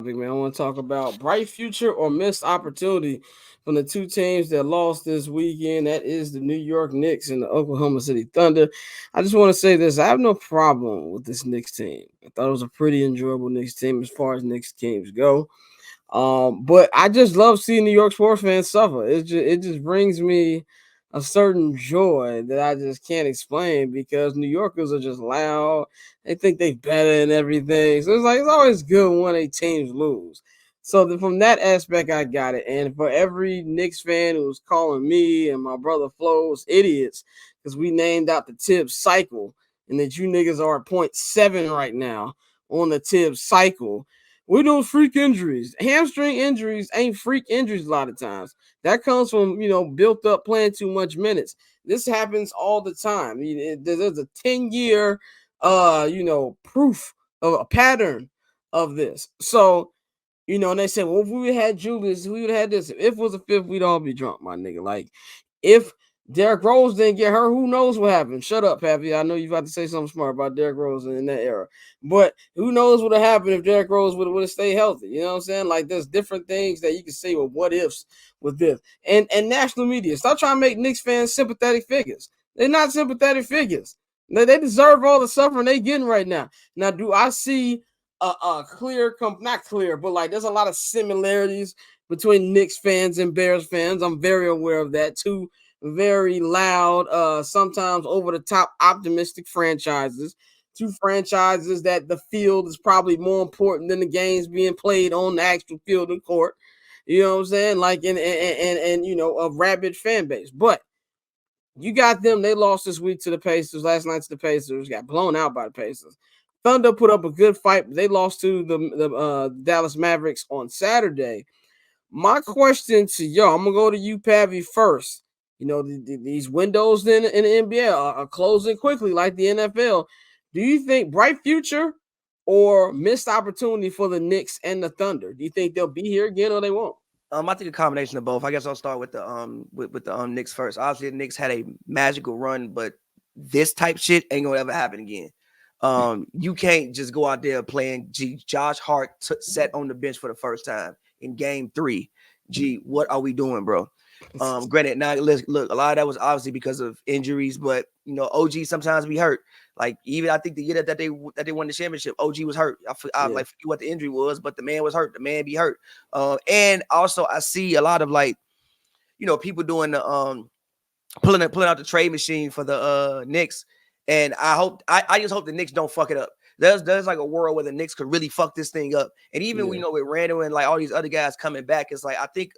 topic, man. I want to talk about bright future or missed opportunity from the two teams that lost this weekend. That is the New York Knicks and the Oklahoma City Thunder. I just want to say this. I have no problem with this Knicks team. I thought it was a pretty enjoyable Knicks team as far as Knicks teams go. But I just love seeing New York sports fans suffer. It just brings me a certain joy that I just can't explain because New Yorkers are just loud. They think they better and everything. So it's always good when they teams lose. So from that aspect, I got it. And for every Knicks fan who's calling me and my brother Flo's idiots because we named out the Tibbs cycle and that you niggas are at .7 right now on the Tibbs cycle. We know freak injuries. Hamstring injuries ain't freak injuries a lot of times. That comes from, built up playing too much minutes. This happens all the time. There's a 10-year, proof of a pattern of this. So, and they say, well, if we had Julius, we would have had this. If it was a fifth, we'd all be drunk, my nigga. Like, if Derrick Rose didn't get hurt, who knows what happened? Shut up, Pappy. I know you about to say something smart about Derrick Rose in that era. But who knows what would have happened if Derrick Rose would have stayed healthy? You know what I'm saying? Like, there's different things that you can say with what ifs with this. And national media, stop trying to make Knicks fans sympathetic figures. They're not sympathetic figures. They deserve all the suffering they getting right now. Now, do I see a clear, not clear, but like there's a lot of similarities between Knicks fans and Bears fans. I'm very aware of that too. Very loud, sometimes over the top optimistic franchises. Two franchises that the field is probably more important than the games being played on the actual field and court. You know what I'm saying? Like and a rabid fan base. But you got them. They lost this week to the Pacers. Last night to the Pacers. Got blown out by the Pacers. Thunder put up a good fight. But they lost to the Dallas Mavericks on Saturday. My question to y'all, I'm going to go to you, Pavy, first. These windows in the NBA are closing quickly like the NFL. Do you think bright future or missed opportunity for the Knicks and the Thunder? Do you think they'll be here again or they won't? I think a combination of both. I guess I'll start with the Knicks first. Obviously, the Knicks had a magical run, but this type shit ain't gonna ever happen again. You can't just go out there playing. Josh Hart sat on the bench for the first time in Game 3. What are we doing, bro? Granted, now look, a lot of that was obviously because of injuries, but OG sometimes be hurt. Like even I think the year that they won the championship, OG was hurt. I forget what the injury was, but the man was hurt. The man be hurt. And also I see a lot of people doing the pulling out the trade machine for the Knicks, and I just hope the Knicks don't fuck it up. There's like a world where the Knicks could really fuck this thing up. And even with Randall and like all these other guys coming back, it's like I think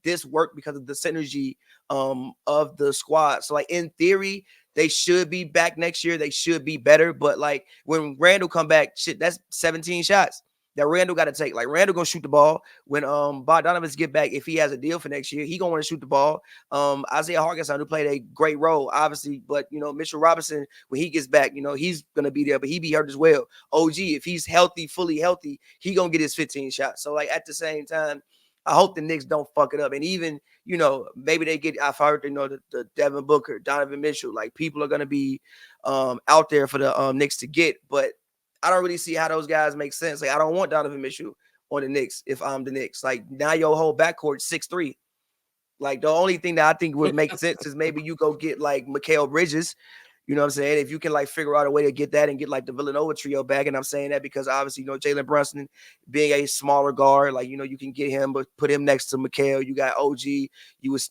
this worked because of the synergy of the squad. So like in theory, they should be back next year. They should be better. But like when Randall come back, shit, that's 17 shots that Randall got to take. Like Randall gonna shoot the ball when Bogdanovich get back. If he has a deal for next year, he gonna want to shoot the ball. Isaiah Hartenstein, who played a great role, obviously, but Mitchell Robinson, when he gets back, he's gonna be there, but he be hurt as well. OG, if he's healthy, fully healthy, he gonna get his 15 shots. So like at the same time, I hope the Knicks don't fuck it up. And even maybe they get. I've heard the Devin Booker, Donovan Mitchell, like people are gonna be out there for the Knicks to get, but I don't really see how those guys make sense. Like, I don't want Donovan Mitchell on the Knicks if I'm the Knicks. Like, now your whole backcourt 6'3". Like, the only thing that I think would make sense is maybe you go get, like, Mikal Bridges. You know what I'm saying? If you can, like, figure out a way to get that and get, like, the Villanova trio back. And I'm saying that because, obviously, Jalen Brunson being a smaller guard, like, you can get him, but put him next to Mikal. You got OG,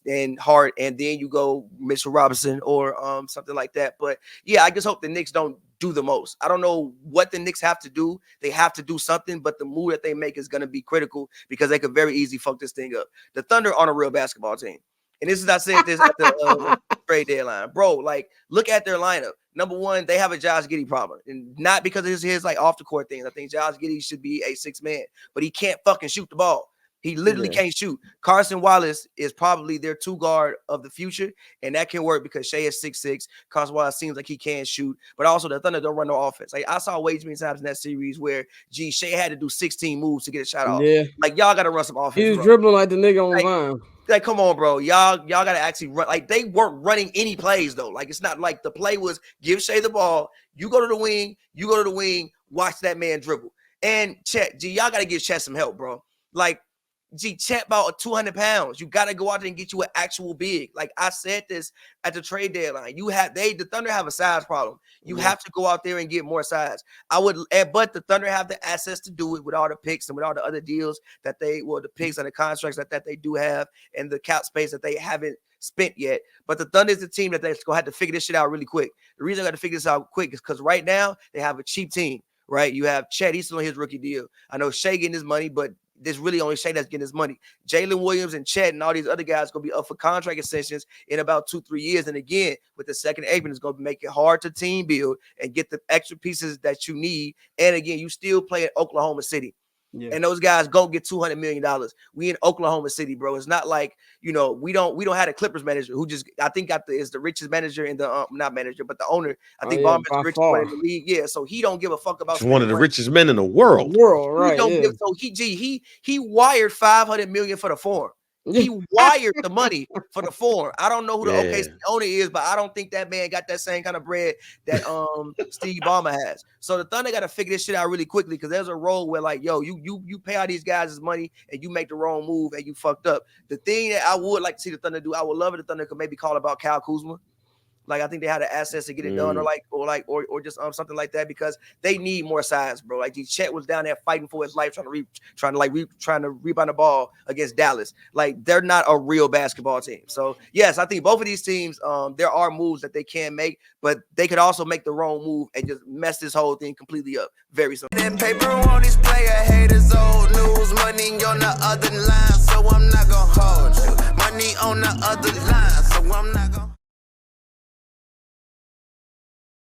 and Hart, and then you go Mitchell Robinson or something like that. But, yeah, I just hope the Knicks don't do the most. I don't know what the Knicks have to do. They have to do something, but the move that they make is going to be critical because they could very easily fuck this thing up. The Thunder aren't a real basketball team. And this is, I said this at the trade deadline. Bro, like, look at their lineup. Number one, they have a Josh Giddey problem. And not because of his like, off-the-court things. I think Josh Giddey should be a sixth man. But he can't fucking shoot the ball. He literally can't shoot. Carson Wallace is probably their two guard of the future, and that can work because Shea is 6'6". Carson Wallace seems like he can shoot, but also the Thunder don't run no offense. Like I saw way too many times in that series where Shea had to do 16 moves to get a shot off. Yeah. Like y'all got to run some offense. He was dribbling like the nigga on Vine. Like, come on, bro. Y'all got to actually run. Like, they weren't running any plays, though. Like, it's not like the play was give Shea the ball. You go to the wing. Watch that man dribble. And Chet, G, y'all got to give Chet some help, bro. Like, G, Chet about 200 pounds. You got to go out there and get you an actual big. Like I said this at the trade deadline. The Thunder have a size problem. You have to go out there and get more size. But the Thunder have the assets to do it with all the picks and with all the other deals that the picks and the contracts that they do have and the cap space that they haven't spent yet. But the Thunder is the team that they're going to have to figure this shit out really quick. The reason I got to figure this out quick is because right now they have a cheap team, right? You have Chet, he's still on his rookie deal. I know Shea getting his money, but there's really only Shea that's getting his money. Jalen Williams and Chet and all these other guys going to be up for contract extensions in about 2-3 years. And again, with the second apron, it's going to make it hard to team build and get the extra pieces that you need. And again, you still play at Oklahoma City. Yeah. And those guys go get $200 million. We in Oklahoma City, bro. It's not like, we don't have a Clippers manager who just, I think is the richest manager in the, not manager, but the owner. I think Ballmer's the richest one in the league. Yeah. So he don't give a fuck about. He's one of the richest men in the world. Right. He wired $500 million for the Forum. He wired the money for the Forum. I don't know who the OKC owner is, but I don't think that man got that same kind of bread that Steve Ballmer has. So the Thunder got to figure this shit out really quickly because there's a role where like, yo, you pay all these guys money and you make the wrong move and you fucked up. The thing that I would like to see the Thunder do, I would love if the Thunder could maybe call about Kyle Kuzma. Like I think they had the assets to get it done, or just something like that because they need more size, bro. Like Chet was down there fighting for his life, trying to rebound the ball against Dallas. Like they're not a real basketball team. So yes, I think both of these teams, there are moves that they can make, but they could also make the wrong move and just mess this whole thing completely up. Very simple. That paper on these player haters, old news, money on the other line, so I'm not gonna hold you. Money on the other line, so I'm not gonna.